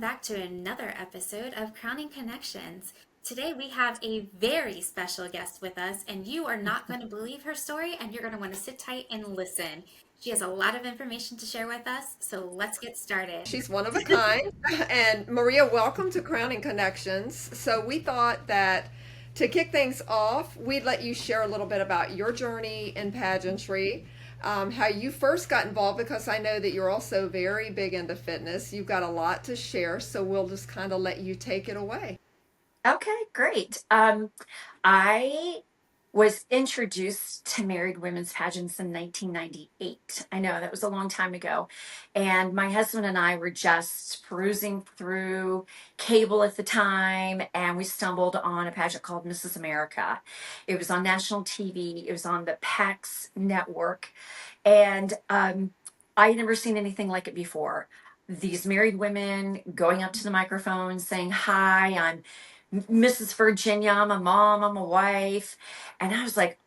back to another episode of Crowning Connections. Today we have a very special guest with us, and you are not going to believe her story, and you're going to want to sit tight and listen. She has a lot of information to share with us, so let's get started. She's one of a kind. And Maria, welcome to Crowning Connections. So we thought that to kick things off, we'd let you share a little bit about your journey in pageantry, how you first got involved, because I know that you're also very big into fitness. You've got a lot to share, so we'll just kind of let you take it away. Okay, great. I was introduced to married women's pageants in 1998. I know that was a long time ago. And my husband and I were just perusing through cable at the time, and we stumbled on a pageant called Mrs. America. It was on national TV, it was on the PAX network. And I had never seen anything like it before. These married women going up to the microphone saying, "Hi, I'm Mrs. Virginia, I'm a mom, I'm a wife." And I was like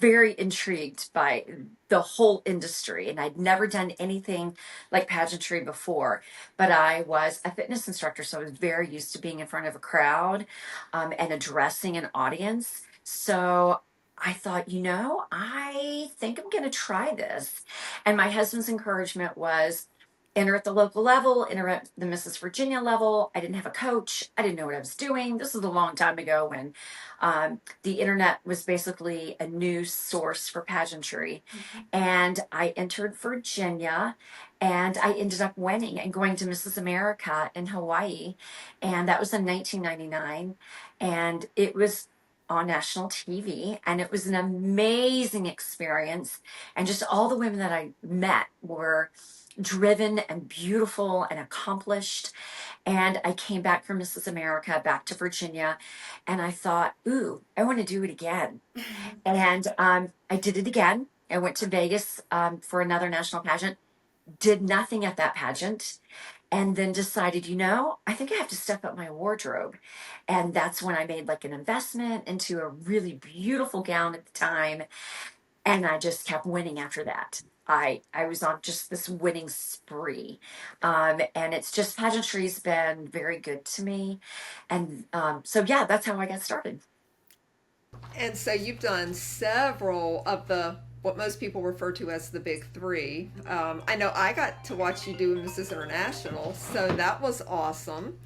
very intrigued by the whole industry. And I'd never done anything like pageantry before, but I was a fitness instructor. So I was very used to being in front of a crowd and addressing an audience. So I thought, I think I'm going to try this. And my husband's encouragement was, enter at the local level, enter at the Mrs. Virginia level. I didn't have a coach. I didn't know what I was doing. This was a long time ago when the internet was basically a news source for pageantry. And I entered Virginia, and I ended up winning and going to Mrs. America in Hawaii. And that was in 1999. And it was on national TV, and it was an amazing experience. And just all the women that I met were driven and beautiful and accomplished. And I came back from Mrs. America back to Virginia, and I thought, ooh, I want to do it again. And I did it again. I went to Vegas for another national pageant, did nothing at that pageant, and then decided, I think I have to step up my wardrobe. And that's when I made like an investment into a really beautiful gown at the time. And I just kept winning after that. I was on just this winning spree. And it's just pageantry's been very good to me. And so, yeah, that's how I got started. And so you've done several of the what most people refer to as the big three. I know I got to watch you do Mrs. International, so that was awesome.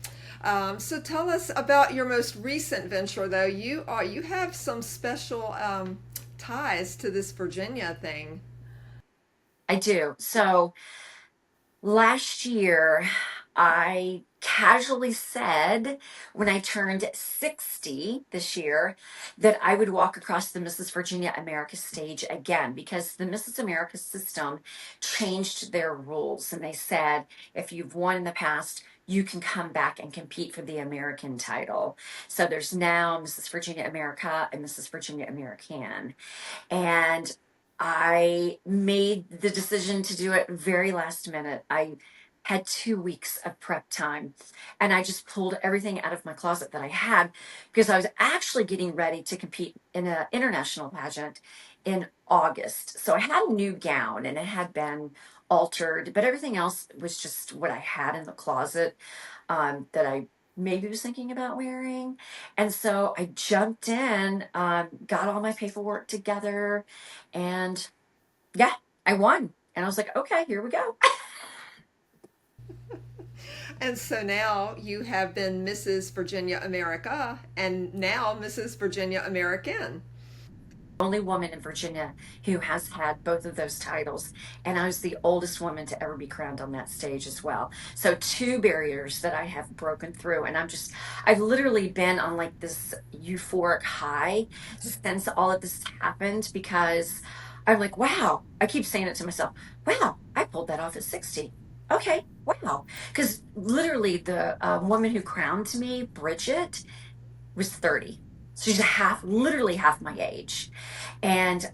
So tell us about your most recent venture, though. You have some special ties to this Virginia thing. I do. So last year, I casually said when I turned 60 this year that I would walk across the Mrs. Virginia America stage again, because the Mrs. America system changed their rules. And they said, if you've won in the past, you can come back and compete for the American title. So there's now Mrs. Virginia America and Mrs. Virginia American. And I made the decision to do it very last minute. I had 2 weeks of prep time, and I just pulled everything out of my closet that I had, because I was actually getting ready to compete in an international pageant in August. So I had a new gown, and it had been altered, but everything else was just what I had in the closet that I maybe was thinking about wearing. And so I jumped in, got all my paperwork together, and yeah, I won. And I was like, okay, here we go. And so now you have been Mrs. Virginia America and now Mrs. Virginia American. Only woman in Virginia who has had both of those titles. And I was the oldest woman to ever be crowned on that stage as well. So two barriers that I have broken through. And I've literally been on like this euphoric high since all of this happened, because I'm like, wow, I keep saying it to myself, wow, I pulled that off at 60. Okay, wow. Because literally the woman who crowned me, Bridget, was 30. So she's literally half my age. And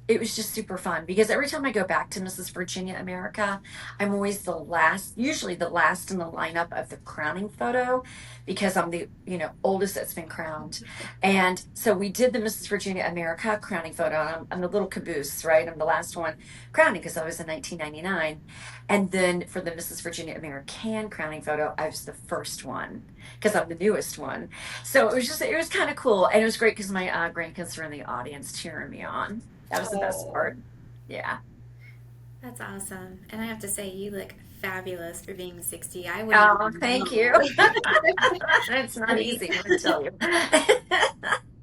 it was just super fun because every time I go back to Mrs. Virginia America, I'm always the last, usually the last in the lineup of the crowning photo because I'm the, oldest that's been crowned. And so we did the Mrs. Virginia America crowning photo. And I'm the little caboose, right? I'm the last one crowning because I was in 1999. And then for the Mrs. Virginia American crowning photo, I was the first one because I'm the newest one. So it was kind of cool. And it was great because my grandkids were in the audience cheering me on. That was the best Oh, part. Yeah. That's awesome. And I have to say, you look fabulous for being 60. I wouldn't Oh, even thank you. know. It's I not mean, easy, let me tell you.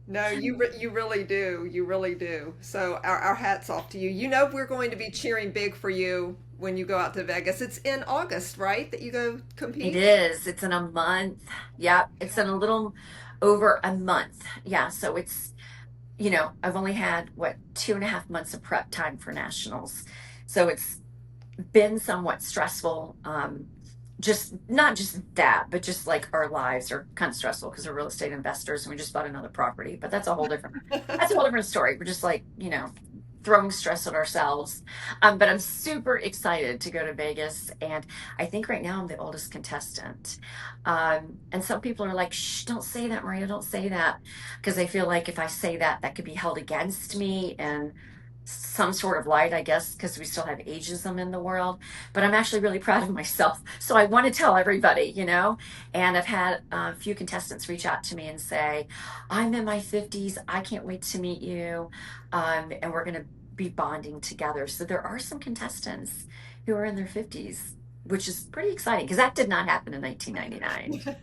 no, you really do. You really do. So our hats off to you. You know we're going to be cheering big for you when you go out to Vegas. It's in August, right? That you go It compete? is. It's in a month. Yep. It's in a little over a month. Yeah. So it's, I've only had what 2.5 months of prep time for nationals. So it's been somewhat stressful. Just not just that, but just like our lives are kind of stressful because we're real estate investors and we just bought another property. But that's a whole different story. We're just like, throwing stress on ourselves. But I'm super excited to go to Vegas. And I think right now I'm the oldest contestant. And some people are like, shh, don't say that, Maria, don't say that. Because I feel like if I say that, that could be held against me and some sort of light, I guess, because we still have ageism in the world. But I'm actually really proud of myself. So I want to tell everybody. And I've had a few contestants reach out to me and say, I'm in my 50s. I can't wait to meet you. And we're going to be bonding together. So there are some contestants who are in their 50s, which is pretty exciting because that did not happen in 1999.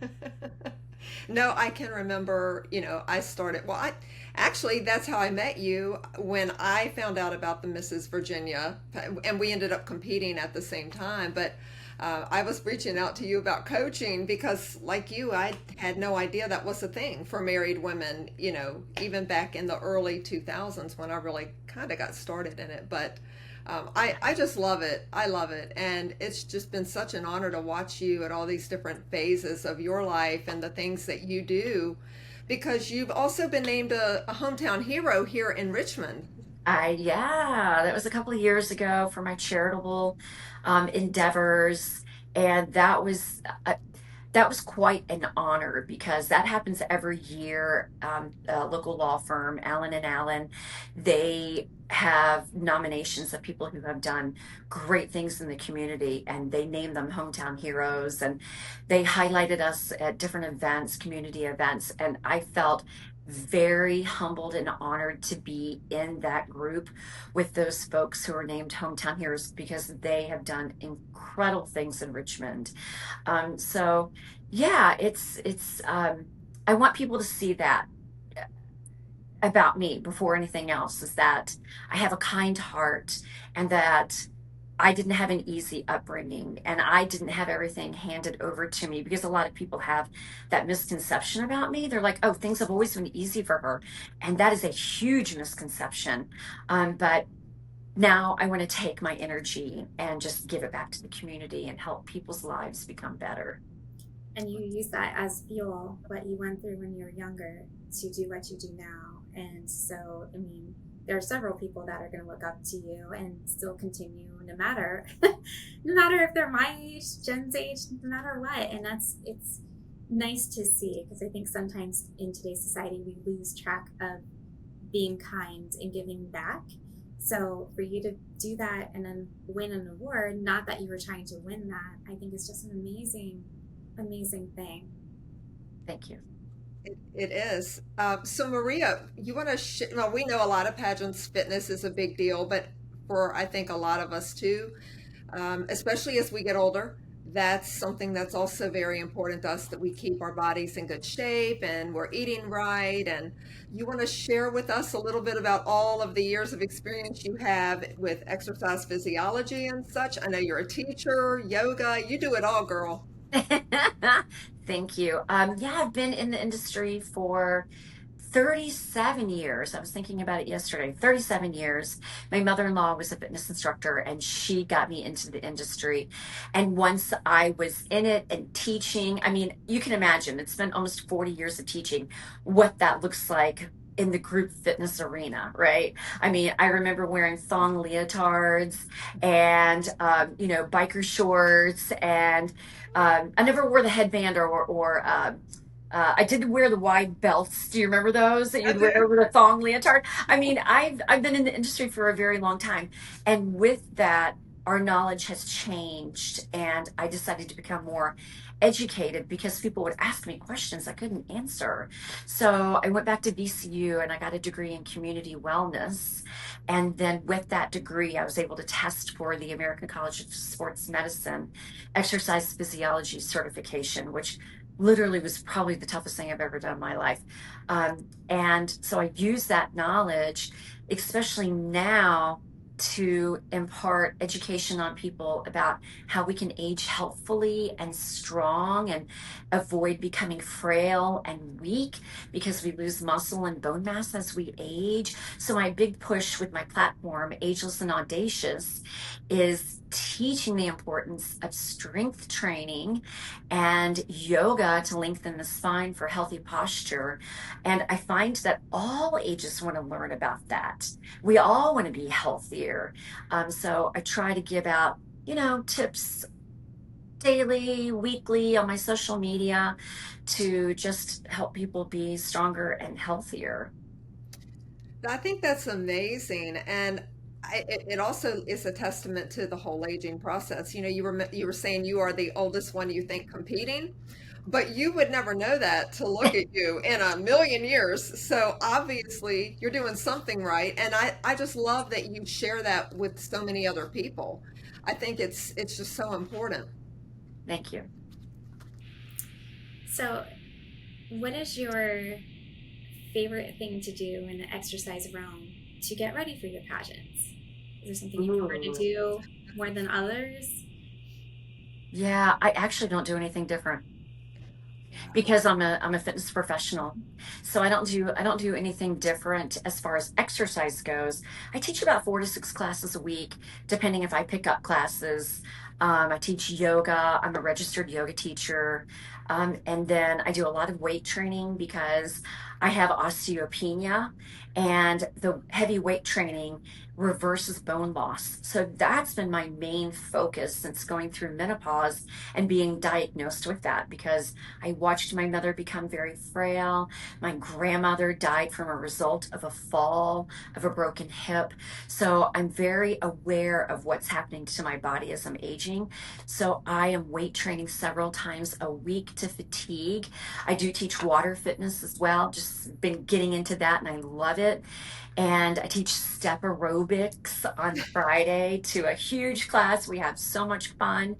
No, I can remember, I started, well, I actually, that's how I met you when I found out about the Mrs. Virginia, and we ended up competing at the same time. But I was reaching out to you about coaching because, like you, I had no idea that was a thing for married women, even back in the early 2000s when I really kind of got started in it. But I just love it. I love it. And it's just been such an honor to watch you at all these different phases of your life and the things that you do because you've also been named a hometown hero here in Richmond. Yeah, that was a couple of years ago for my charitable endeavors. And that was quite an honor because that happens every year. A local law firm, Allen and Allen, they have nominations of people who have done great things in the community, and they name them hometown heroes. And they highlighted us at different events, community events, and I felt very humbled and honored to be in that group with those folks who are named hometown heroes because they have done incredible things in Richmond. So yeah, it's I want people to see that about me before anything else is that I have a kind heart and that I didn't have an easy upbringing and I didn't have everything handed over to me because a lot of people have that misconception about me. They're like, oh, things have always been easy for her. And that is a huge misconception. But now I want to take my energy and just give it back to the community and help people's lives become better. and you use that as fuel, what you went through when you were younger, to do what you do now. And so, I mean, there are several people that are going to look up to you and still continue no matter no matter if they're my age, Jen's age, no matter what. And it's nice to see because I think sometimes in today's society we lose track of being kind and giving back. So for you to do that and then win an award, not that you were trying to win that, I think is just an amazing thing. Thank you. It is. So, Maria, you want to well, we know a lot of pageants, fitness is a big deal, but for I think a lot of us too, especially as we get older. That's something that's also very important to us that we keep our bodies in good shape and we're eating right. And you want to share with us a little bit about all of the years of experience you have with exercise physiology and such. I know you're a teacher, yoga, you do it all, girl. Thank you. Yeah, I've been in the industry for 37 years. I was thinking about it yesterday. 37 years. My mother-in-law was a fitness instructor and she got me into the industry. And once I was in it and teaching, I mean, you can imagine it's been almost 40 years of teaching what that looks like in the group fitness arena, right? I mean, I remember wearing thong leotards and, biker shorts, and I never wore the headband or I did wear the wide belts. Do you remember those that I you'd wear do. over the thong leotard? I mean, I've been in the industry for a very long time, and with that, our knowledge has changed, and I decided to become more educated because people would ask me questions I couldn't answer. So I went back to VCU and I got a degree in community wellness. And then with that degree, I was able to test for the American College of Sports Medicine exercise physiology certification, which literally was probably the toughest thing I've ever done in my life. And so I use that knowledge, especially now, to impart education on people about how we can age healthfully and strong and avoid becoming frail and weak because we lose muscle and bone mass as we age. So my big push with my platform, Ageless and Audacious, is teaching the importance of strength training and yoga to lengthen the spine for healthy posture. And I find that all ages want to learn about that. We all want to be healthier. So I try to give out, tips daily, weekly on my social media to just help people be stronger and healthier. I think that's amazing, and it also is a testament to the whole aging process. You were saying you are the oldest one you think competing, but you would never know that to look at you in a million years. So obviously you're doing something right, and I just love that you share that with so many other people. I think it's just so important. Thank you. So, what is your favorite thing to do in the exercise realm to get ready for your pageants? Is there something you prefer to Ooh. do more than others? Yeah, I actually don't do anything different because I'm a fitness professional. So I don't do anything different as far as exercise goes. I teach about 4 to 6 classes a week, depending if I pick up classes. I teach yoga. I'm a registered yoga teacher. And then I do a lot of weight training because I have osteopenia, and the heavy weight training reverses bone loss. So that's been my main focus since going through menopause and being diagnosed with that, because I watched my mother become very frail. My grandmother died from a result of a fall, of a broken hip. So I'm very aware of what's happening to my body as I'm aging. So I am weight training several times a week to fatigue. I do teach water fitness as well, just been getting into that and I love it. And I teach step aerobics on Friday to a huge class. We have so much fun,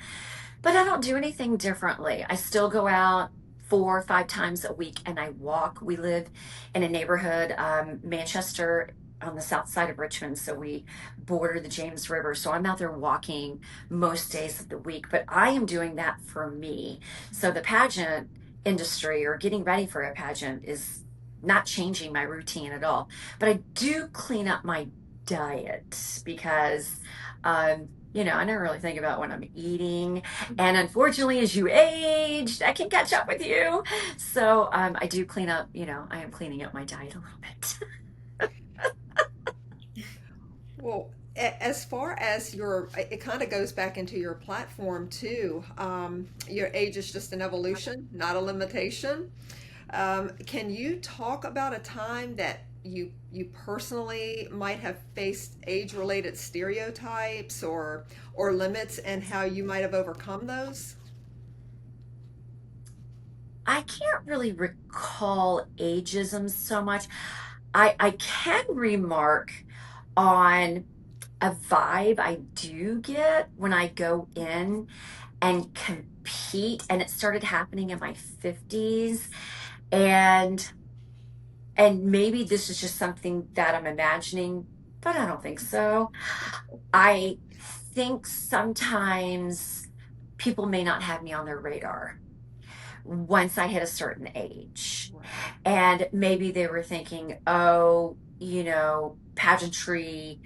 but I don't do anything differently. I still go out 4 or 5 times a week and I walk. We live in a neighborhood, Manchester, on the south side of Richmond. So we border the James River. So I'm out there walking most days of the week, but I am doing that for me. So the pageant industry or getting ready for a pageant is not changing my routine at all. But I do clean up my diet because, I never really think about what I'm eating. And unfortunately, as you age, that can catch up with you. So I do clean up, I am cleaning up my diet a little bit. Well, as far as it kind of goes back into your platform too. Your age is just an evolution, not a limitation. Can you talk about a time that you personally might have faced age-related stereotypes or limits and how you might have overcome those? I can't really recall ageism so much. I can remark on a vibe I do get when I go in and compete, and it started happening in my 50s. And maybe this is just something that I'm imagining, but I don't think so. I think sometimes people may not have me on their radar once I hit a certain age. Right. And maybe they were thinking, oh, pageantry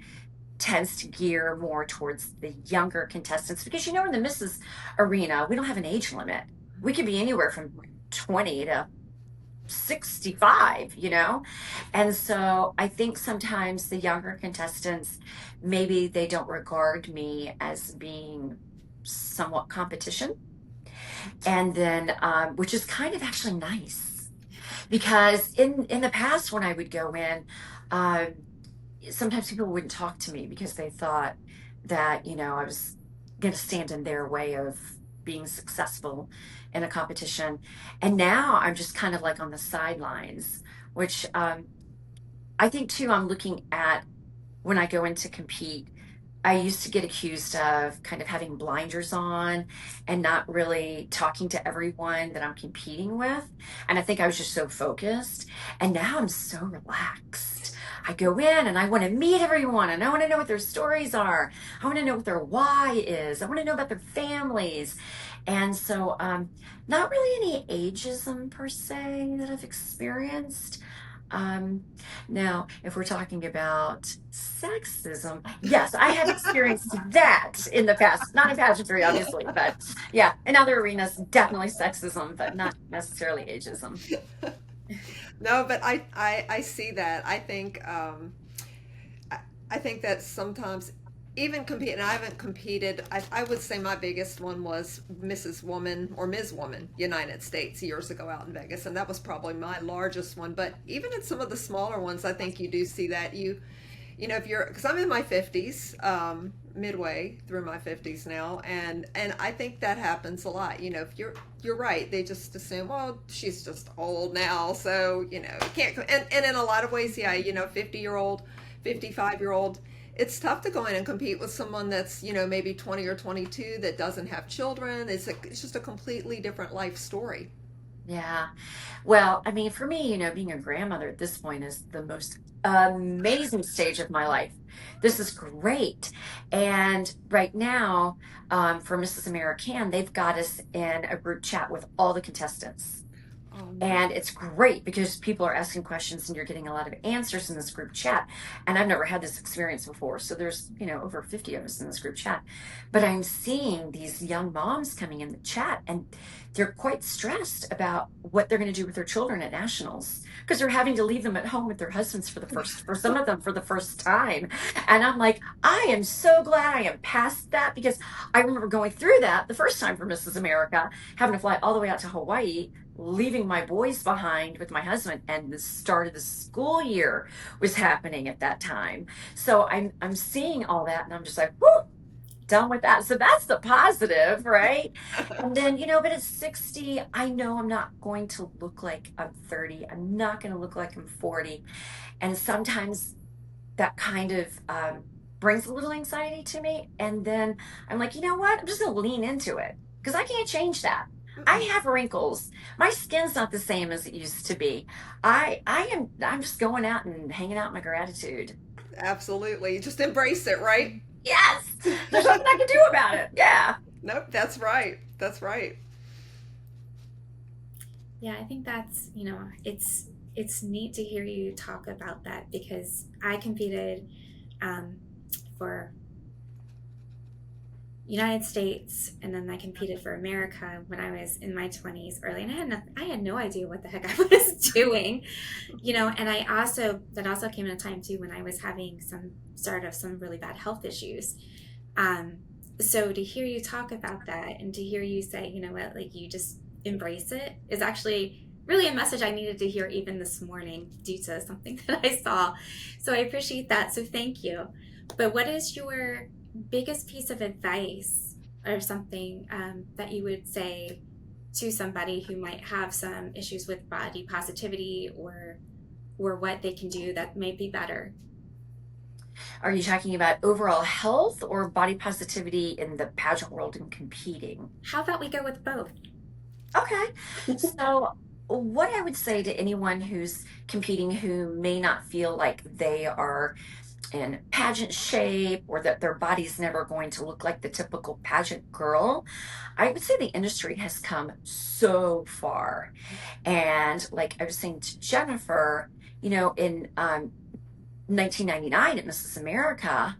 tends to gear more towards the younger contestants because, in the Mrs. arena, we don't have an age limit. We could be anywhere from 20 to 65, And so I think sometimes the younger contestants, maybe they don't regard me as being somewhat competition. And then, which is kind of actually nice because in the past when I would go in, um, sometimes people wouldn't talk to me because they thought that, I was going to stand in their way of being successful in a competition. And now I'm just kind of like on the sidelines, which I think too, I'm looking at when I go in to compete. I used to get accused of kind of having blinders on and not really talking to everyone that I'm competing with. And I think I was just so focused. And now I'm so relaxed. I go in and I want to meet everyone and I want to know what their stories are. I want to know what their why is. I want to know about their families. And so, not really any ageism per se that I've experienced. Um, Now, if we're talking about sexism, yes, I have experienced that in the past, not in pageantry, obviously, but yeah, in other arenas, definitely sexism, but not necessarily ageism. No, but I see that. I, I think that sometimes even compete, and I haven't competed. I would say my biggest one was Mrs. Woman or Ms. Woman United States years ago out in Vegas, and that was probably my largest one. But even in some of the smaller ones, I think you do see that if you're, because I'm in my 50s, midway through my 50s now, and I think that happens a lot. If you're right, they just assume, well, she's just old now, so you can't. And in a lot of ways, yeah, 50-year-old, 55-year-old. It's tough to go in and compete with someone that's maybe 20 or 22 that doesn't have children. It's just a completely different life story. Yeah. Well, I mean, for me, being a grandmother at this point is the most amazing stage of my life. This is great. And right now, for Mrs. American, they've got us in a group chat with all the contestants. Oh, nice. And it's great because people are asking questions and you're getting a lot of answers in this group chat. And I've never had this experience before. So there's, over 50 of us in this group chat. But I'm seeing these young moms coming in the chat and they're quite stressed about what they're going to do with their children at nationals because they're having to leave them at home with their husbands for some of them for the first time. And I'm like, I am so glad I am past that because I remember going through that the first time for Mrs. America, having to fly all the way out to Hawaii, leaving my boys behind with my husband, and the start of the school year was happening at that time. So I'm seeing all that and I'm just like, whoo, done with that. So that's the positive, right? And then, but at 60, I know I'm not going to look like I'm 30. I'm not going to look like I'm 40. And sometimes that kind of brings a little anxiety to me. And then I'm like, you know what? I'm just going to lean into it because I can't change that. I have wrinkles. My skin's not the same as it used to be. I'm just going out and hanging out my gratitude. Absolutely. Just embrace it, right? Yes. There's nothing I can do about it. Yeah. Nope, that's right. That's right. Yeah, I think that's, it's neat to hear you talk about that because I competed for United States and then I competed for America when I was in my 20s early and I had no idea what the heck I was doing, and that also came at a time too when I was having some really bad health issues. Um, so to hear you talk about that and to hear you say, you know what, like you just embrace it is actually really a message I needed to hear even this morning due to something that I saw. So I appreciate that. So thank you. But what is your biggest piece of advice or something that you would say to somebody who might have some issues with body positivity or what they can do that may be better? Are you talking about overall health or body positivity in the pageant world and competing? How about we go with both? Okay. So, what I would say to anyone who's competing who may not feel like they are in pageant shape or that their body's never going to look like the typical pageant girl, I would say the industry has come so far. And like I was saying to Jennifer, in 1999 at Mrs. America,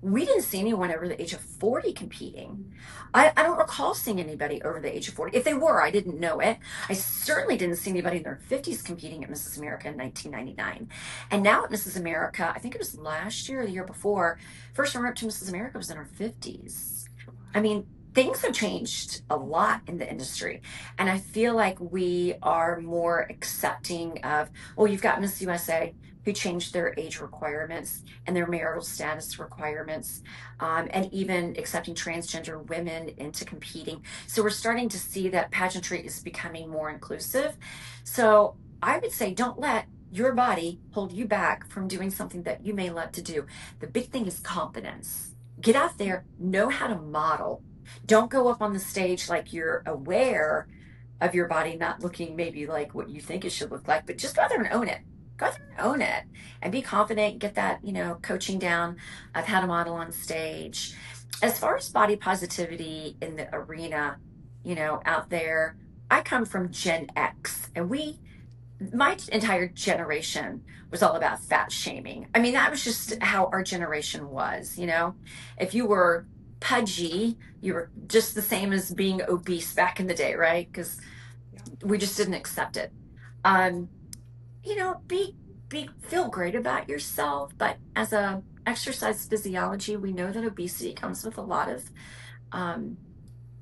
we didn't see anyone over the age of 40 competing. Mm. I don't recall seeing anybody over the age of 40. If they were, I didn't know it. I certainly didn't see anybody in their 50s competing at Mrs. America in 1999. And now at Mrs. America, I think it was last year or the year before, first runner up to Mrs. America was in her 50s. I mean, things have changed a lot in the industry. And I feel like we are more accepting of, well, you've got Miss USA who changed their age requirements and their marital status requirements, and even accepting transgender women into competing. So we're starting to see that pageantry is becoming more inclusive. So I would say don't let your body hold you back from doing something that you may love to do. The big thing is confidence. Get out there, know how to model. Don't go up on the stage like you're aware of your body not looking maybe like what you think it should look like, but just go out there and own it. Go out there and own it and be confident, get that, coaching down of how to model on stage. As far as body positivity in the arena, out there, I come from Gen X, and my entire generation was all about fat shaming. I mean, that was just how our generation was. If you were pudgy, you were just the same as being obese back in the day, right? Because Yeah. we just didn't accept it. Um, be feel great about yourself, but as a exercise physiology, we know that obesity comes with a lot of um,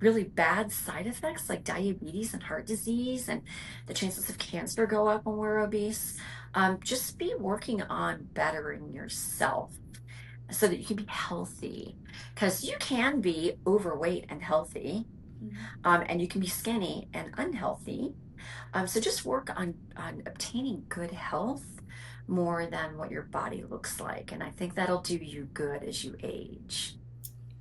really bad side effects like diabetes and heart disease, and the chances of cancer go up when we're obese. Just be working on bettering yourself so that you can be healthy, because you can be overweight and healthy, Mm. and you can be skinny and unhealthy. So just work on obtaining good health more than what your body looks like, and I think that'll do you good as you age.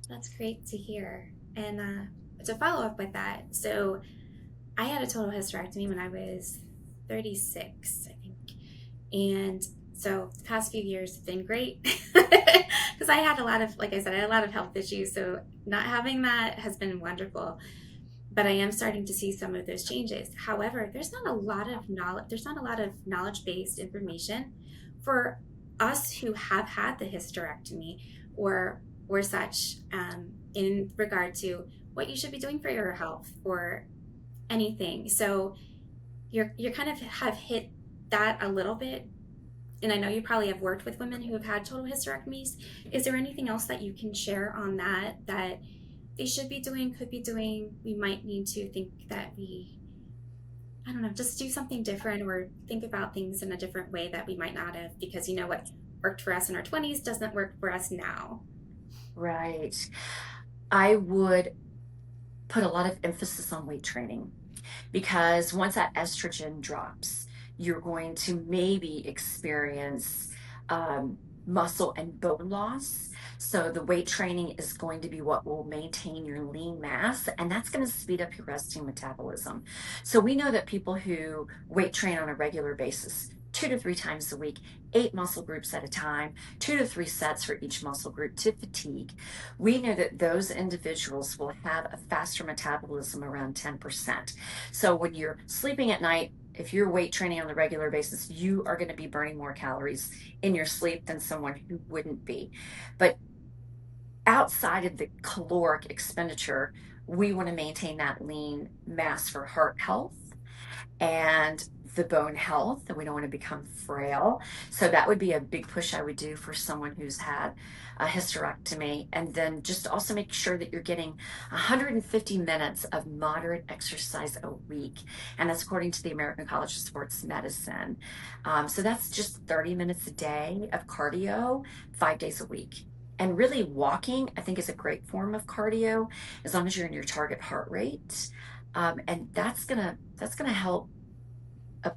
That's great to hear. And to follow up with that, so I had a total hysterectomy when I was 36, I think. And so the past few years have been great because I had a lot of, like I said, I had a lot of health issues. So not having that has been wonderful. But I am starting to see some of those changes. However, there's not a lot of knowledge. There's not a lot of knowledge-based information for us who have had the hysterectomy or such, in regard to what you should be doing for your health or anything. So you're kind of have hit that a little bit, and I know you probably have worked with women who have had total hysterectomies. Is there anything else that you can share on that they should be doing, could be doing? We might need to think that I don't know, just do something different or think about things in a different way that we might not have, because what worked for us in our 20s doesn't work for us now. Right. I would put a lot of emphasis on weight training, because once that estrogen drops, you're going to maybe experience muscle and bone loss. So the weight training is going to be what will maintain your lean mass, and that's going to speed up your resting metabolism. So we know that people who weight train on a regular basis, 2 to 3 times a week, 8 muscle groups at a time, 2 to 3 sets for each muscle group to fatigue. We know that those individuals will have a faster metabolism, around 10%. So when you're sleeping at night, if you're weight training on a regular basis, you are going to be burning more calories in your sleep than someone who wouldn't be. But outside of the caloric expenditure, we want to maintain that lean mass for heart health and the bone health, and we don't want to become frail. So that would be a big push I would do for someone who's had a hysterectomy. And then just also make sure that you're getting 150 minutes of moderate exercise a week. And that's according to the American College of Sports Medicine. So that's just 30 minutes a day of cardio, 5 days a week. And really walking, I think, is a great form of cardio as long as you're in your target heart rate. And that's gonna help a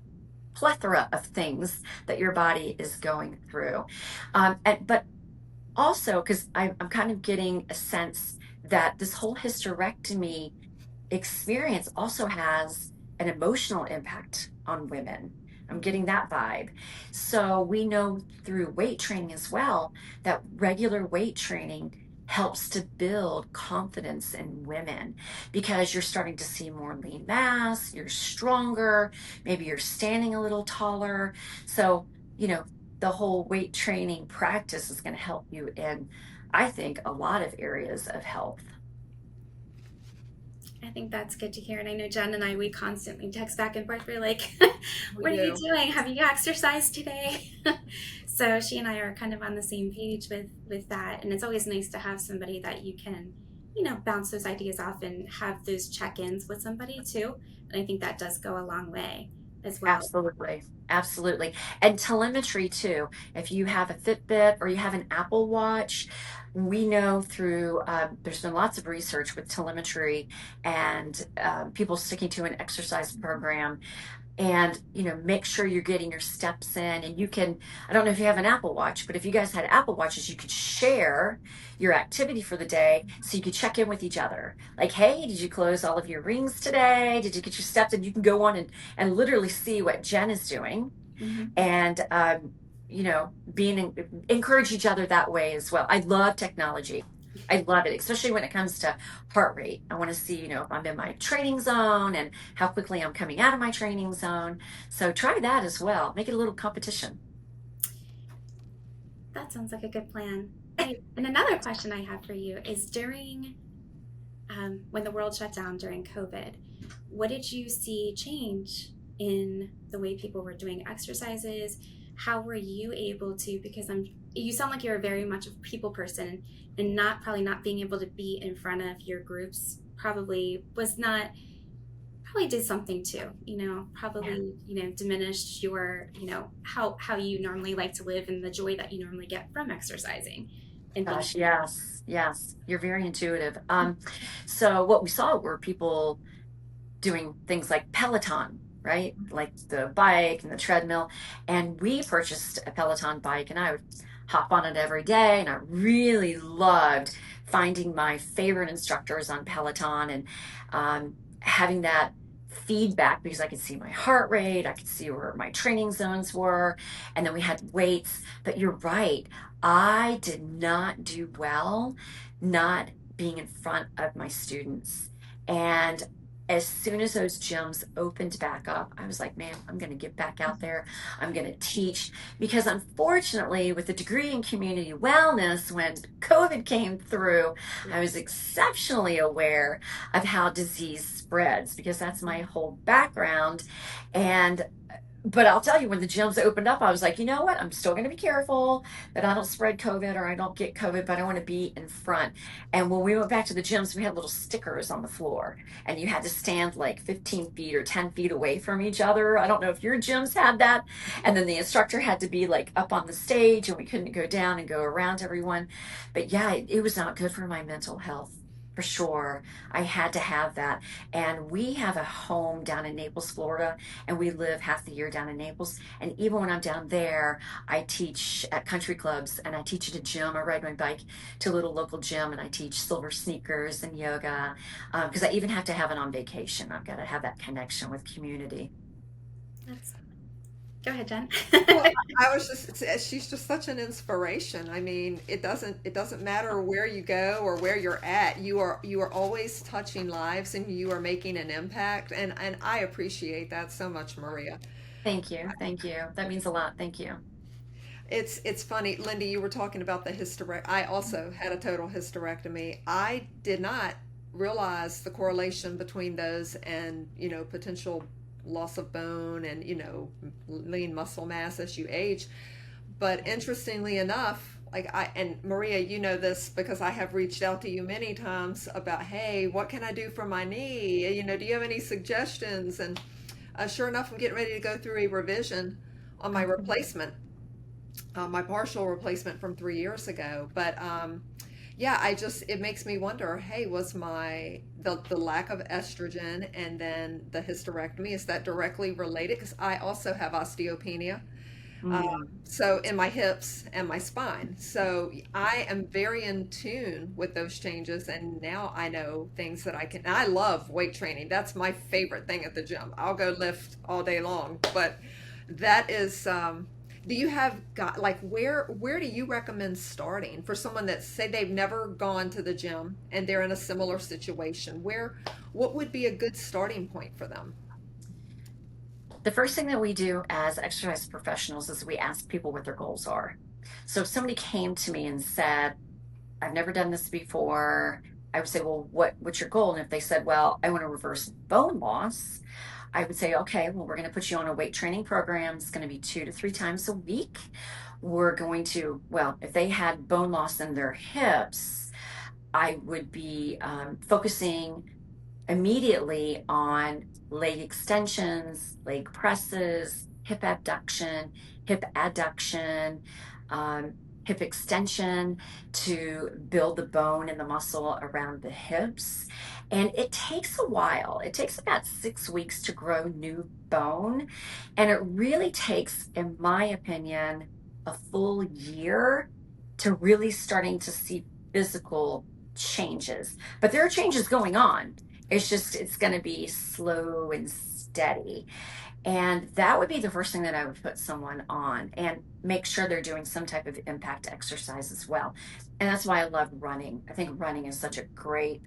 plethora of things that your body is going through. But also, because I'm kind of getting a sense that this whole hysterectomy experience also has an emotional impact on women. I'm getting that vibe. So we know through weight training as well that regular weight training helps to build confidence in women, because you're starting to see more lean mass, you're stronger, maybe you're standing a little taller. So, the whole weight training practice is going to help you in I think, a lot of areas of health. I think that's good to hear. And I know Jen and I, we constantly text back and forth. We're like, We what are you do. doing? Have you exercised today? So she and I are kind of on the same page with that. And it's always nice to have somebody that you can, bounce those ideas off and have those check-ins with somebody too. And I think that does go a long way as well. Absolutely. Absolutely. And telemetry too. If you have a Fitbit or you have an Apple Watch, we know through, there's been lots of research with telemetry and people sticking to an exercise program, and make sure you're getting your steps in. And you can, I don't know if you have an Apple Watch, but if you guys had Apple Watches, you could share your activity for the day, so you could check in with each other, like, hey, did you close all of your rings today? Did you get your steps? And you can go on and literally see what Jen is doing, Hmm. and encourage each other that way as well. I love technology. I love it, especially when it comes to heart rate. I want to see, if I'm in my training zone and how quickly I'm coming out of my training zone. So try that as well. Make it a little competition. That sounds like a good plan. And another question I have for you is during when the world shut down during COVID, what did you see change in the way people were doing exercises? How were you able to? Because you sound like you're very much a people person, and probably not being able to be in front of your groups probably did something too. Yeah. Probably diminished your how you normally like to live and the joy that you normally get from exercising and being. Gosh, yes, yes. You're very intuitive. So what we saw were people doing things like Peloton, right? Like the bike and the treadmill. And we purchased a Peloton bike, and I would hop on it every day. And I really loved finding my favorite instructors on Peloton, and having that feedback, because I could see my heart rate, I could see where my training zones were, and then we had weights. But you're right, I did not do well not being in front of my students. And as soon as those gyms opened back up, I was like, man, I'm going to get back out there. I'm going to teach. Because unfortunately, with a degree in community wellness, when COVID came through, I was exceptionally aware of how disease spreads, because that's my whole background. And but I'll tell you, when the gyms opened up, I was like, you know what? I'm still going to be careful that I don't spread COVID or I don't get COVID, but I want to be in front. And when we went back to the gyms, we had little stickers on the floor, and you had to stand like 15 feet or 10 feet away from each other. I don't know if your gyms had that. And then the instructor had to be like up on the stage, and we couldn't go down and go around everyone. But yeah, it was not good for my mental health. For sure. I had to have that. And we have a home down in Naples, Florida, and we live half the year down in Naples. And even when I'm down there, I teach at country clubs, and I teach at a gym. I ride my bike to a little local gym, and I teach silver sneakers and yoga, because I even have to have it on vacation. I've got to have that connection with community. That's Go ahead, Jen. Well, I was just, she's just such an inspiration. I mean, it doesn't matter where you go or where you're at. You are always touching lives, and you are making an impact, and I appreciate that so much, Maria. Thank you. Thank you. That means a lot. Thank you. It's funny, Lindy, you were talking about the hysterectomy. I also had a total hysterectomy. I did not realize the correlation between those and, potential loss of bone and, lean muscle mass as you age. But interestingly enough, like and Maria, you know this because I have reached out to you many times about, hey, what can I do for my knee? Do you have any suggestions? And sure enough, I'm getting ready to go through a revision on my Mhm. replacement, my partial replacement from 3 years ago. But yeah, it makes me wonder, hey, was the lack of estrogen and then the hysterectomy, is that directly related? Because I also have osteopenia. Um, Mm. so in my hips and my spine. So I am very in tune with those changes, and now I know things that I can. I love weight training. That's my favorite thing at the gym. I'll go lift all day long. But that is, do you have got like where do you recommend starting for someone that say they've never gone to the gym and they're in a similar situation? What would be a good starting point for them? The first thing that we do as exercise professionals is we ask people what their goals are. So if somebody came to me and said, I've never done this before, I would say, well, what's your goal? And if they said, well, I want to reverse bone loss, I would say, okay, well, we're going to put you on a weight training program. It's going to be 2 to 3 times a week. We're going to, well, if they had bone loss in their hips, I would be focusing immediately on leg extensions, leg presses, hip abduction, hip adduction, um, hip extension to build the bone and the muscle around the hips. And it takes a while. It takes about 6 weeks to grow new bone. And it really takes, in my opinion, a full year to really starting to see physical changes. But there are changes going on. It's going to be slow and steady. And that would be the first thing that I would put someone on, and make sure they're doing some type of impact exercise as well. And that's why I love running. I think running is such a great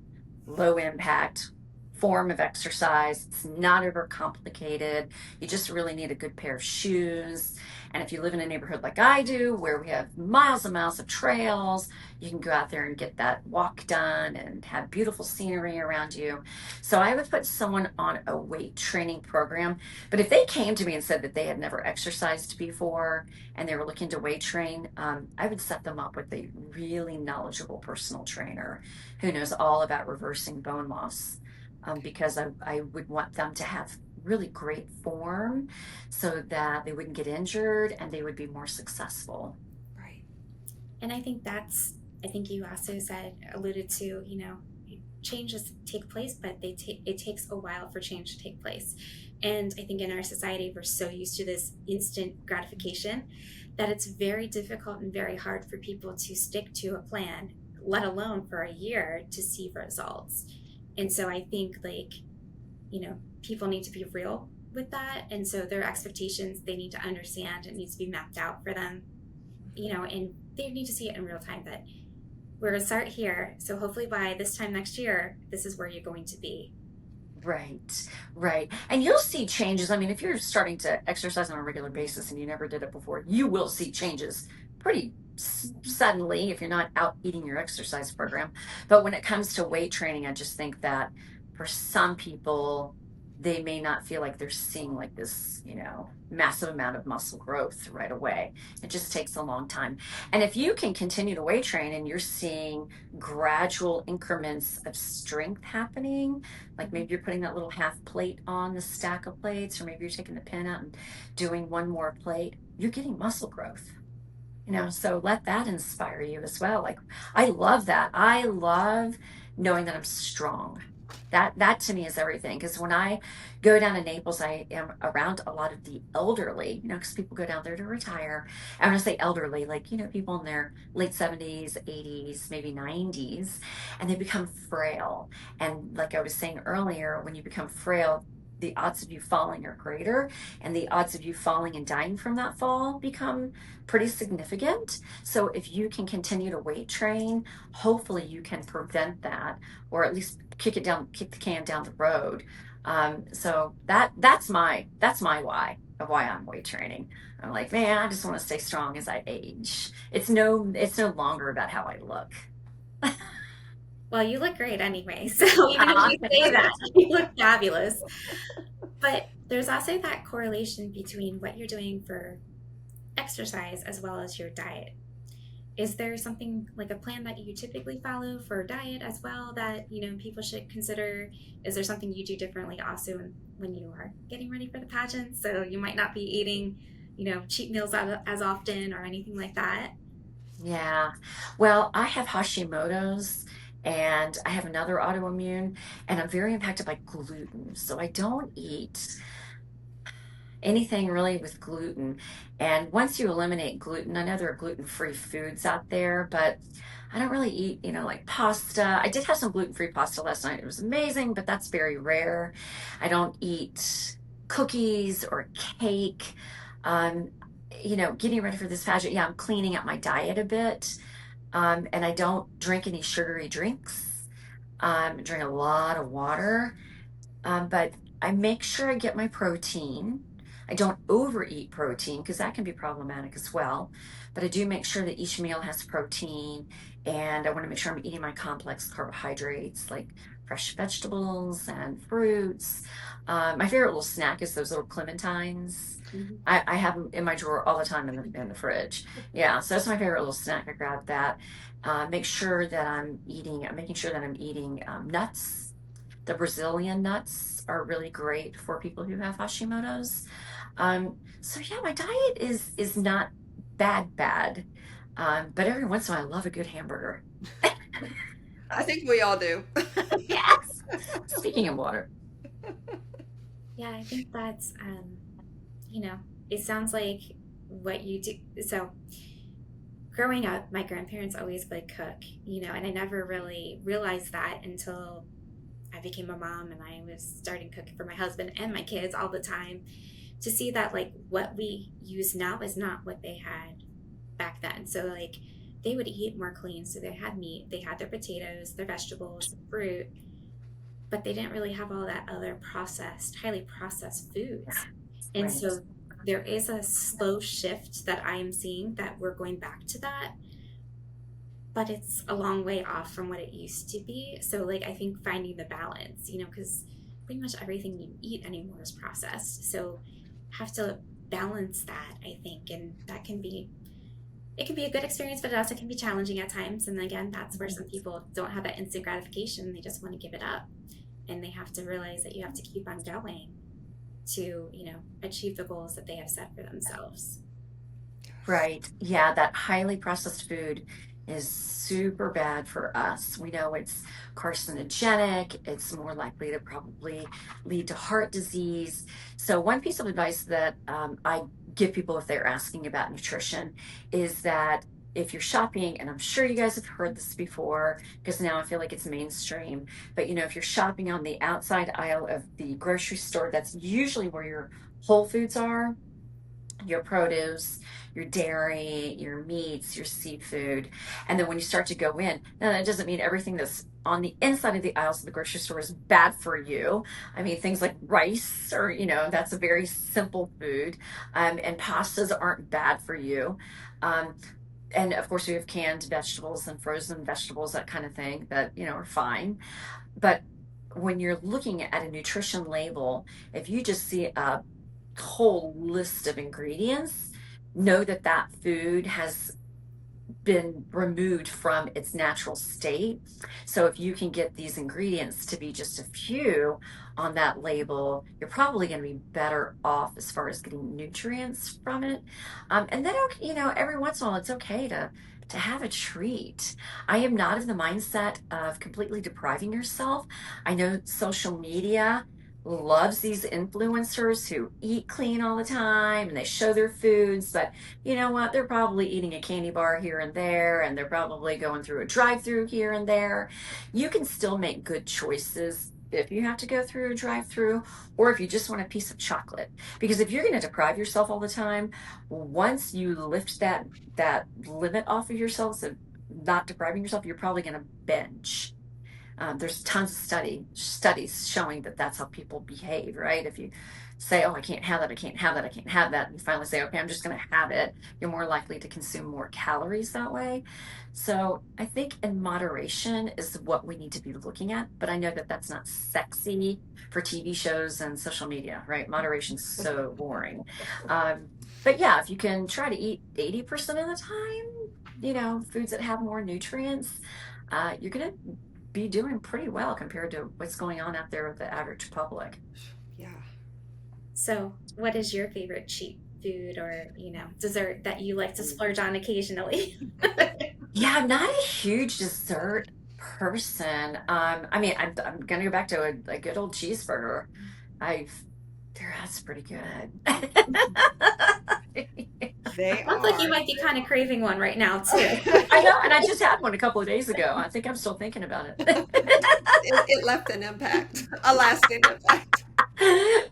low impact form of exercise. It's not over complicated. You just really need a good pair of shoes. And if you live in a neighborhood like I do, where we have miles and miles of trails, you can go out there and get that walk done and have beautiful scenery around you. So I would put someone on a weight training program. But if they came to me and said that they had never exercised before and they were looking to weight train, I would set them up with a really knowledgeable personal trainer who knows all about reversing bone loss, because I would want them to have really great form so that they wouldn't get injured and they would be more successful. Right. And I think I think you also alluded to, changes take place, but it takes a while for change to take place. And I think in our society, we're so used to this instant gratification that it's very difficult and very hard for people to stick to a plan, let alone for a year to see results. And so I think, people need to be real with that. And so their expectations, they need to understand, it needs to be mapped out for them, and they need to see it in real time that we're going to start here. So hopefully by this time next year, this is where you're going to be. Right, right. And you'll see changes. I mean, if you're starting to exercise on a regular basis and you never did it before, you will see changes pretty suddenly if you're not out eating your exercise program. But when it comes to weight training, I just think that for some people, they may not feel like they're seeing like this, massive amount of muscle growth right away. It just takes a long time. And if you can continue to weight train and you're seeing gradual increments of strength happening, like maybe you're putting that little half plate on the stack of plates, or maybe you're taking the pin out and doing one more plate, you're getting muscle growth. So let that inspire you as well. Like, I love that. I love knowing that I'm strong. That to me is everything. Because when I go down to Naples, I am around a lot of the elderly, because people go down there to retire. I want to say elderly, like, people in their late 70s, 80s, maybe 90s, and they become frail. And like I was saying earlier, when you become frail, the odds of you falling are greater, and the odds of you falling and dying from that fall become pretty significant. So if you can continue to weight train, hopefully you can prevent that, or at least kick the can down the road. So that's my why of why I'm weight training. I'm like, man, I just want to stay strong as I age. It's no longer about how I look. Well, you look great anyway. So even if you say that, you look fabulous. But there's also that correlation between what you're doing for exercise as well as your diet. Is there something like a plan that you typically follow for diet as well that people should consider? Is there something you do differently also when you are getting ready for the pageant? So you might not be eating, cheat meals as often or anything like that. Yeah. Well, I have Hashimoto's and I have another autoimmune, and I'm very impacted by gluten. So I don't eat anything really with gluten. And once you eliminate gluten, I know there are gluten-free foods out there, but I don't really eat, like pasta. I did have some gluten-free pasta last night. It was amazing, but that's very rare. I don't eat cookies or cake. Um, getting ready for this pageant, yeah, I'm cleaning up my diet a bit. And I don't drink any sugary drinks. Drink a lot of water. But I make sure I get my protein. I don't overeat protein because that can be problematic as well. But I do make sure that each meal has protein, and I want to make sure I'm eating my complex carbohydrates like fresh vegetables and fruits. My favorite little snack is those little clementines. Mhm. I have them in my drawer all the time in the fridge. Yeah, so that's my favorite little snack. I grab that. Make sure that I'm making sure that I'm eating nuts. The Brazilian nuts are really great for people who have Hashimoto's. So yeah, my diet is not bad. But every once in a while, I love a good hamburger. I think we all do. Yes. Speaking of water. Yeah, I think that's, you know, it sounds like what you do. So, growing up, my grandparents always would cook, and I never really realized that until I became a mom and I was starting cooking for my husband and my kids all the time, to see that like what we use now is not what they had back then. So like they would eat more clean. So they had meat, they had their potatoes, their vegetables, fruit, but they didn't really have all that other processed, highly processed foods. And Right. so there is a slow shift that I am seeing that we're going back to that, but it's a long way off from what it used to be. So like I think finding the balance, because pretty much everything you eat anymore is processed. So have to balance that, I think, and that can be it can be a good experience, but it also can be challenging at times. And again, that's where some people don't have that instant gratification. They just want to give it up. And they have to realize that you have to keep on going to, achieve the goals that they have set for themselves. Right. Yeah, that highly processed food is super bad for us. We know it's carcinogenic, it's more likely to probably lead to heart disease. So, one piece of advice that I give people if they're asking about nutrition is that if you're shopping, and I'm sure you guys have heard this before because now I feel like it's mainstream, but if you're shopping on the outside aisle of the grocery store, that's usually where your whole foods are, your produce, your dairy, your meats, your seafood. And then when you start to go in, now that doesn't mean everything that's on the inside of the aisles of the grocery store is bad for you. I mean, things like rice, or, that's a very simple food. And pastas aren't bad for you. Um, and of course, we have canned vegetables and frozen vegetables, that kind of thing that, are fine. But when you're looking at a nutrition label, if you just see a whole list of ingredients, know that that food has been removed from its natural state. So if you can get these ingredients to be just a few on that label, you're probably going to be better off as far as getting nutrients from it. And then, every once in a while, it's okay to have a treat. I am not of the mindset of completely depriving yourself. I know social media loves these influencers who eat clean all the time and they show their foods, but you know what? They're probably eating a candy bar here and there, and they're probably going through a drive-through here and there. You can still make good choices if you have to go through a drive-through, or if you just want a piece of chocolate. Because if you're going to deprive yourself all the time, once you lift that limit off of yourself of not depriving yourself, you're probably going to binge. There's tons of studies showing that that's how people behave, right? If you say, oh, I can't have that, I can't have that, I can't have that, and you finally say, okay, I'm just going to have it, you're more likely to consume more calories that way. So I think in moderation is what we need to be looking at. But I know that that's not sexy for TV shows and social media, right? Moderation's so boring. But yeah, if you can try to eat 80% of the time, foods that have more nutrients, you're going to be doing pretty well compared to what's going on out there with the average public. Yeah. So, what is your favorite cheap food or, dessert that you like to splurge on occasionally? Yeah, I'm not a huge dessert person. I mean, I'm gonna go back to a good old cheeseburger. I've that's pretty good. They Sounds like you are. might be kind of craving one right now, too. I know, and I just had one a couple of days ago. I think I'm still thinking about it. It left an impact, a lasting impact.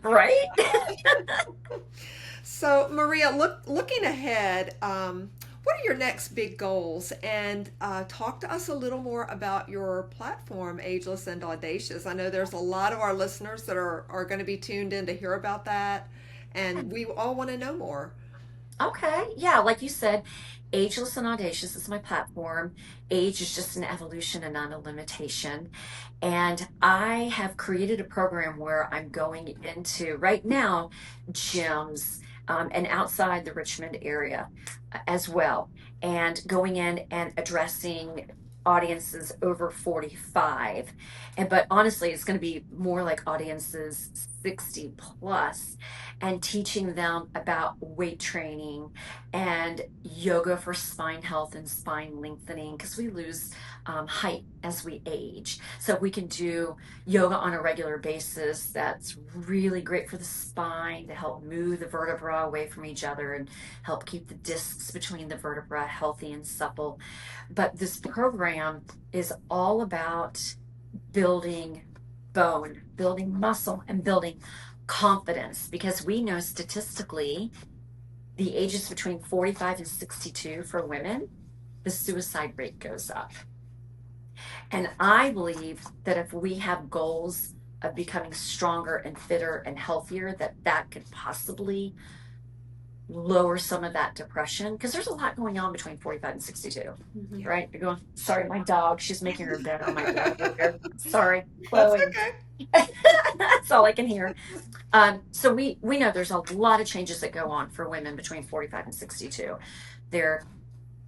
Right? So, Maria, looking ahead, what are your next big goals? And talk to us a little more about your platform, Ageless and Audacious. I know there's a lot of our listeners that are going to be tuned in to hear about that. and we all want to know more. Okay. Yeah. Like you said, Ageless and Audacious is my platform. Age is just an evolution and not a limitation. And I have created a program where I'm going into right now gyms and outside the Richmond area as well, and going in and addressing audiences over 45. And but honestly, it's going to be more like audiences 60 plus, and teaching them about weight training and yoga for spine health and spine lengthening, because we lose height as we age. So we can do yoga on a regular basis. That's really great for the spine to help move the vertebra away from each other and help keep the discs between the vertebra healthy and supple. But this program is all about building bone, building muscle, and building confidence, because we know statistically the ages between 45 and 62 for women, the suicide rate goes up. And I believe that if we have goals of becoming stronger and fitter and healthier, that that could possibly lower some of that depression, because there's a lot going on between 45 and 62. Mhm. Right? You're going, sorry, my dog, she's making her bed on my bed over there. Sorry, That's Chloe. okay. That's all I can hear. So we know there's a lot of changes that go on for women between 45 and 62. They're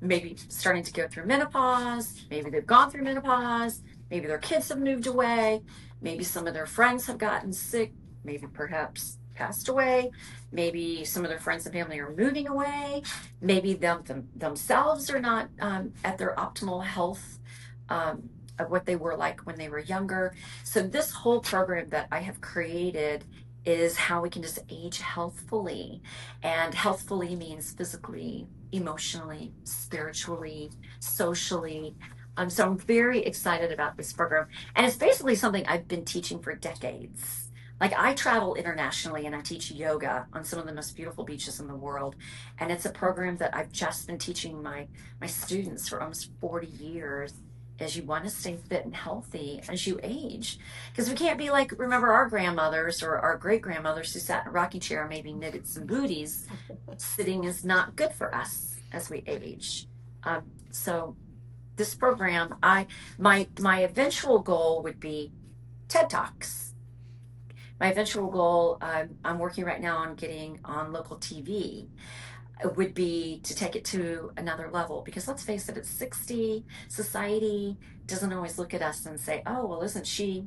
maybe starting to go through menopause, maybe they've gone through menopause, maybe their kids have moved away, maybe some of their friends have gotten sick, maybe perhaps passed away, maybe some of their friends and family are moving away, maybe themselves are not at their optimal health of what they were like when they were younger. So this whole program that I have created is how we can just age healthfully. And healthfully means physically, emotionally, spiritually, socially. So I'm very excited about this program. And it's basically something I've been teaching for decades. Like, I travel internationally and I teach yoga on some of the most beautiful beaches in the world. And it's a program that I've just been teaching my students for almost 40 years, as you want to stay fit and healthy as you age. Because we can't be like, remember our grandmothers or our great grandmothers who sat in a rocking chair and maybe knitted some booties. Sitting is not good for us as we age. So this program, my eventual goal would be TED Talks. My eventual goal, I'm working right now on getting on local TV, would be to take it to another level, because let's face it, at 60, society doesn't always look at us and say, oh, well, isn't she,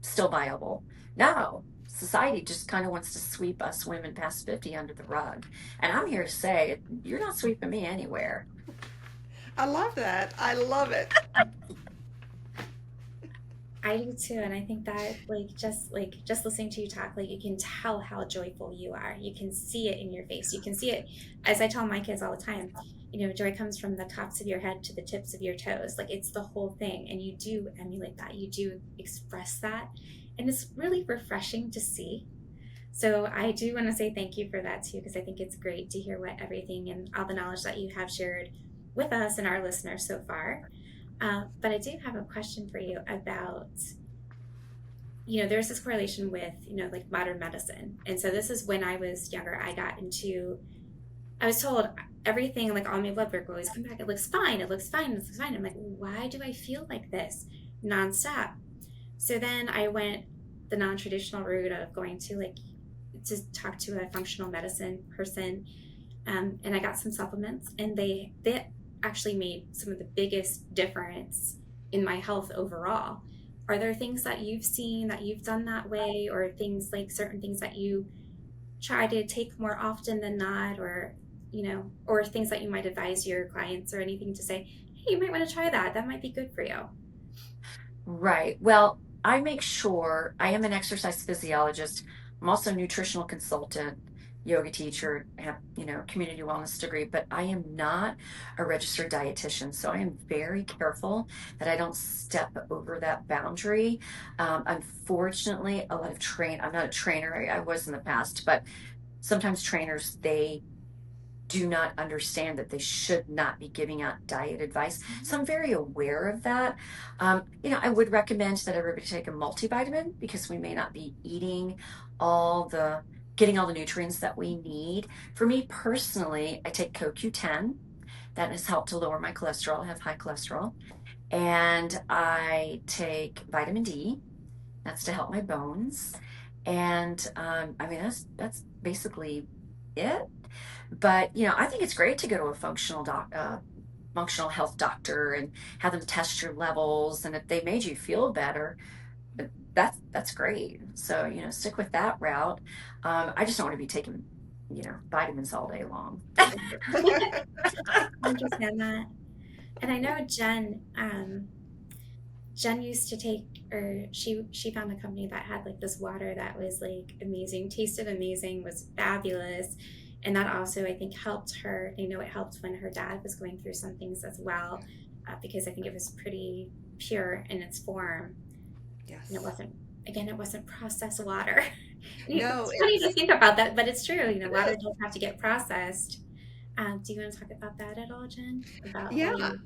still viable? No, society just kind of wants to sweep us women past 50 under the rug. And I'm here to say, you're not sweeping me anywhere. I love that. I love it. I do too, and I think that like just listening to you talk, like you can tell how joyful you are. You can see it in your face. You can see it, as I tell my kids all the time. Joy comes from the tops of your head to the tips of your toes. Like it's the whole thing, and you do emulate that. You do express that, and it's really refreshing to see. So I do want to say thank you for that too, because I think it's great to hear what everything and all the knowledge that you have shared with us and our listeners so far. But I do have a question for you about, there's this correlation with, like modern medicine. And so this is when I was younger, I was told everything, like all my blood work will always come back. It looks fine. It looks fine. It looks fine. I'm like, why do I feel like this nonstop? So then I went the non-traditional route of going to talk to a functional medicine person. And I got some supplements, and they actually made some of the biggest difference in my health overall. Are there things that you've seen that you've done that way, or things like certain things that you try to take more often than not, or things that you might advise your clients or anything to say, hey, you might want to try that. That might be good for you. Right. Well, I make sure I am an exercise physiologist. I'm also a nutritional consultant, yoga teacher, have, community wellness degree, but I am not a registered dietitian. So I am very careful that I don't step over that boundary. Unfortunately, I'm not a trainer. I was in the past, but sometimes trainers, they do not understand that they should not be giving out diet advice. So I'm very aware of that. I would recommend that everybody take a multivitamin, because we may not be eating all the getting all the nutrients that we need. For me personally, I take CoQ10. That has helped to lower my cholesterol. I have high cholesterol. And I take vitamin D. That's to help my bones. And I mean, that's basically it. But I think it's great to go to a functional health doctor and have them test your levels. And if they made you feel better, that's great. So stick with that route. I just don't want to be taking vitamins all day long. I understand that. And I know Jen used to take, or she found a company that had like this water that was like amazing, tasted amazing, was fabulous, and that also I think helped her. You know, it helped when her dad was going through some things as well, because I think it was pretty pure in its form, and it Yes. wasn't. Again, it wasn't processed water. No, It's funny to it's think about that, but it's true. You know, it water is. does have to get processed. Do you want to talk about that at all, Jen? About how Yeah. you?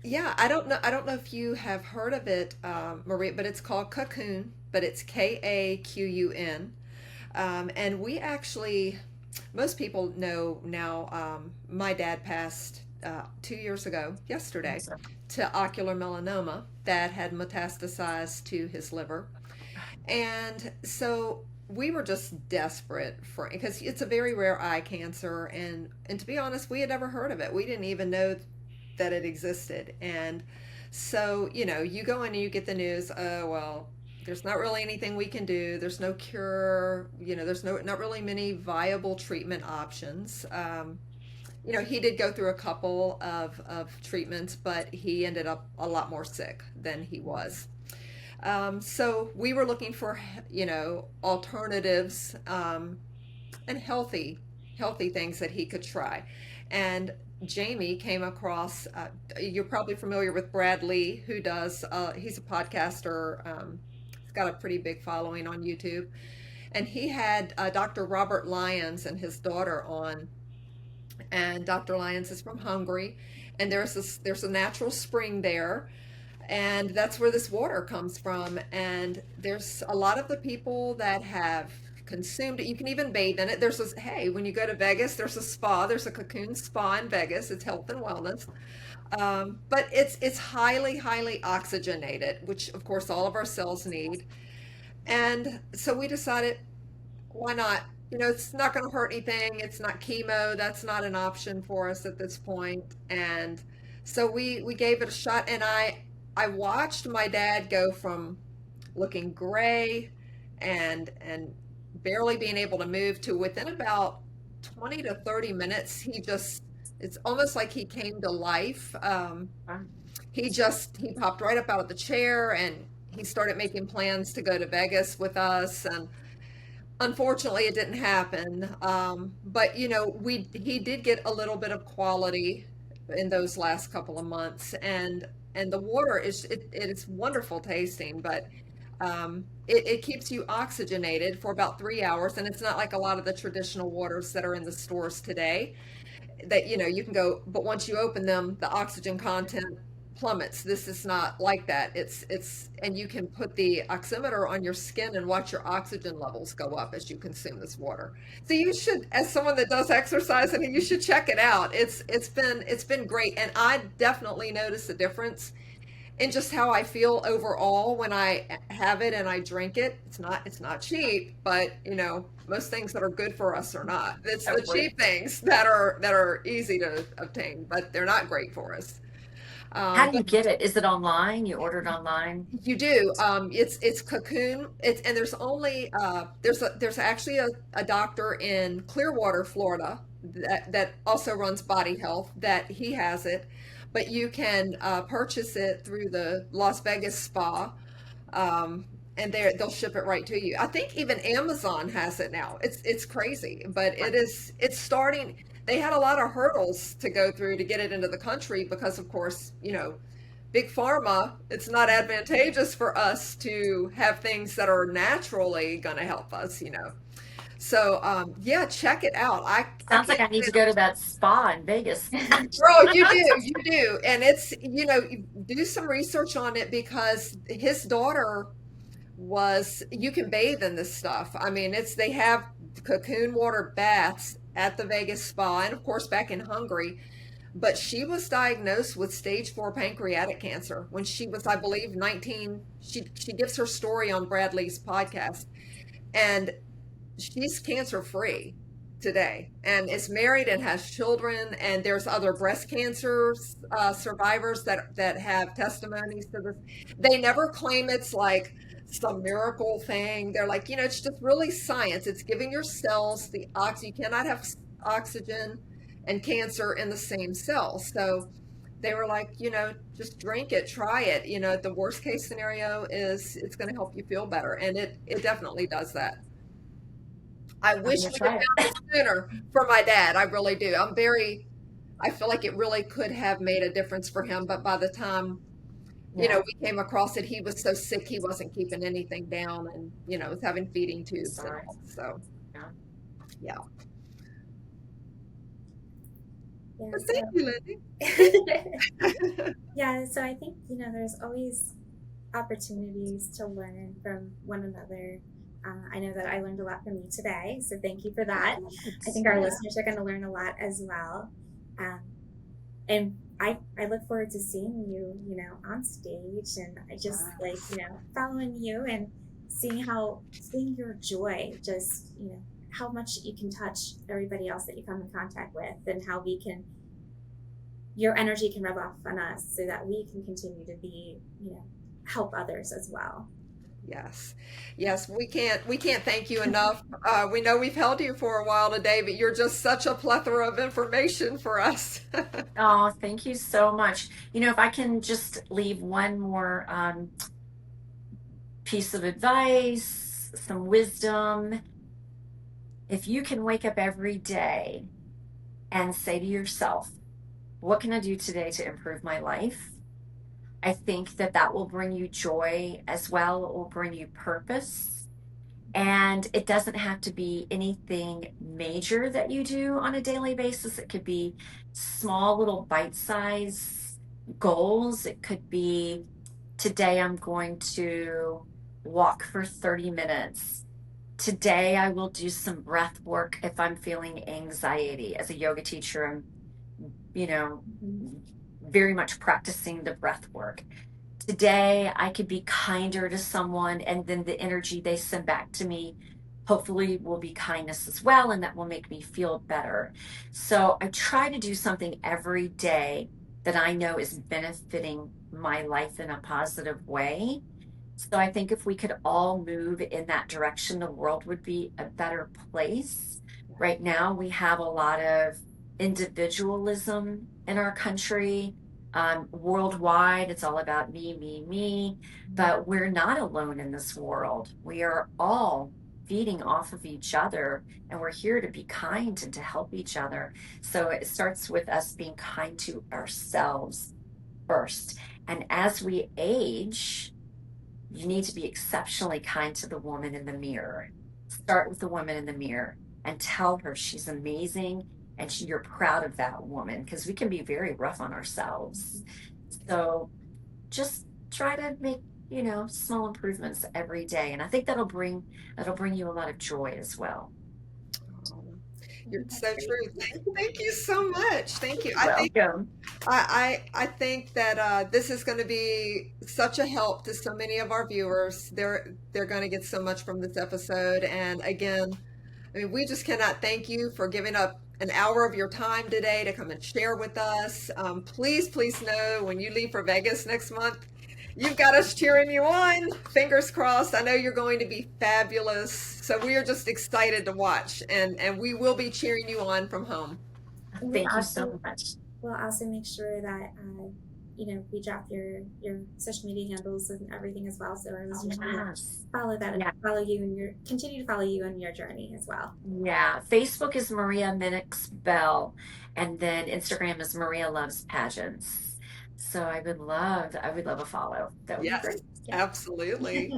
Yeah, I don't know if you have heard of it, Maria, but it's called Cocoon, but it's Kaqun. And we actually, most people know now, my dad passed 2 years ago, yesterday, So, to ocular melanoma that had metastasized to his liver. And so we were just desperate for, because it's a very rare eye cancer, and to be honest, we had never heard of it. We didn't even know that it existed. And so, you go in and you get the news, oh, well, there's not really anything we can do. There's no cure. There's not really many viable treatment options. He did go through a couple of treatments, but he ended up a lot more sick than he was. So we were looking for, alternatives, and healthy things that he could try. And Jamie came across, you're probably familiar with Brad Lee, who does, he's a podcaster. He's got a pretty big following on YouTube. And he had Dr. Robert Lyons and his daughter on. And Dr. Lyons is from Hungary. And there's a natural spring there, and that's where this water comes from. And there's a lot of the people that have consumed it. You can even bathe in it. Hey, when you go to Vegas, there's a spa. There's a Cocoon Spa in Vegas. It's health and wellness. But it's highly oxygenated, which of course all of our cells need. And so we decided, why not? It's not going to hurt anything. It's not chemo. That's not an option for us at this point. And so we gave it a shot. And I watched my dad go from looking gray and barely being able to move to, within about 20 to 30 minutes, it's almost like he came to life. He popped right up out of the chair, and he started making plans to go to Vegas with us. And unfortunately, it didn't happen. But he did get a little bit of quality in those last couple of months, and the water is wonderful tasting, but it keeps you oxygenated for about 3 hours, and it's not like a lot of the traditional waters that are in the stores today that you can go, but once you open them, the oxygen content plummets. This is not like that. And you can put the oximeter on your skin and watch your oxygen levels go up as you consume this water. So you should, as someone that does exercise, I mean, you should check it out. It's been great, and I definitely notice a difference in just how I feel overall when I have it and I drink it. It's not cheap, but most things that are good for us are not. It's the Totally. cheap things that are easy to obtain, but they're not great for us. How do But you get it? Is it online? You ordered online? you do. It's Cocoon. And there's actually a doctor in Clearwater, Florida, that also runs Body Health, that he has it, but you can purchase it through the Las Vegas spa, and they'll ship it right to you. I think even Amazon has it now. It's crazy, but it's starting. They had a lot of hurdles to go through to get it into the country because, of course, big pharma, it's not advantageous for us to have things that are naturally going to help us. So, yeah, check it out. I Sounds like can't I need say to go to that spa in Vegas. Girl, you do. And do some research on it, because his daughter you can bathe in this stuff. I mean, they have cocoon water baths at the Vegas spa, and of course back in Hungary. But she was diagnosed with stage 4 pancreatic cancer when she was, I believe, 19. She gives her story on Bradley's podcast, and she's cancer free today, and is married and has children. And there's other breast cancer survivors that have testimonies to this. They never claim it's like some miracle thing. They're like, it's just really science. It's giving your cells the oxygen. You cannot have oxygen and cancer in the same cell. So they were like, just drink it, try it. The worst case scenario is it's going to help you feel better, and it definitely does that. I wish we had found it sooner for my dad. I really do. I feel like it really could have made a difference for him. But by the time, we came across it, he was so sick, he wasn't keeping anything down, and, was having feeding tubes and all. So, yeah. Well, thank you, Lindy. Yeah, so I think, there's always opportunities to learn from one another. I know that I learned a lot from you today, so thank you for that. I think our listeners are going to learn a lot as well. And I look forward to seeing you, on stage, and I just following you and seeing your joy, just, how much you can touch everybody else that you come in contact with, and how your energy can rub off on us so that we can continue to be, help others as well. Yes, we can't thank you enough. We know we've held you for a while today, but you're just such a plethora of information for us. Oh, thank you so much. If I can just leave one more piece of advice, some wisdom. If you can wake up every day and say to yourself, what can I do today to improve my life? I think that will bring you joy as well. It will bring you purpose. And it doesn't have to be anything major that you do on a daily basis. It could be small little bite-sized goals. It could be, today I'm going to walk for 30 minutes. Today I will do some breath work if I'm feeling anxiety. As a yoga teacher, I'm, very much practicing the breath work. Today I could be kinder to someone, and then the energy they send back to me hopefully will be kindness as well, and that will make me feel better. So I try to do something every day that I know is benefiting my life in a positive way. So I think if we could all move in that direction, the world would be a better place. Right now we have a lot of individualism in our country. Worldwide, it's all about me, but we're not alone in this world. We are all feeding off of each other, and we're here to be kind and to help each other. So it starts with us being kind to ourselves first. And as we age, you need to be exceptionally kind to the woman in the mirror. Start with the woman in the mirror and tell her she's amazing, and you're proud of that woman, because we can be very rough on ourselves. So just try to make, small improvements every day. And I think that'll bring you a lot of joy as well. You're so true. Thank you so much. Thank you. Welcome. I think that this is going to be such a help to so many of our viewers. They're going to get so much from this episode. And again, we just cannot thank you for giving up an hour of your time today to come and share with us. Please know, when you leave for Vegas next month, you've got us cheering you on. Fingers crossed. I know you're going to be fabulous. So we are just excited to watch, and we will be cheering you on from home. Thank you so much. We'll also make sure that we drop your social media handles and everything as well, so our listeners can follow that and follow you continue to follow you on your journey as well. Yeah, Facebook is Maria Beall, and then Instagram is Maria Loves Pageants. So I would love a follow. That would be great. Yeah. Absolutely.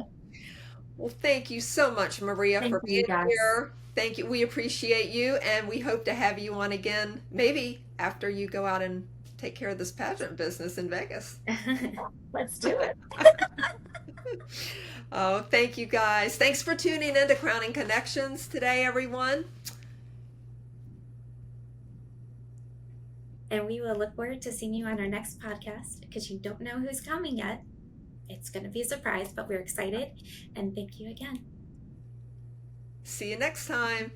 Well, thank you so much, Maria, for being here. Thank you. We appreciate you, and we hope to have you on again, maybe after you go out and take care of this pageant business in Vegas. Let's do it. Oh, thank you guys. Thanks for tuning in to Crowning Connections today, everyone. And we will look forward to seeing you on our next podcast because you don't know who's coming yet. It's going to be a surprise, but we're excited. And thank you again. See you next time.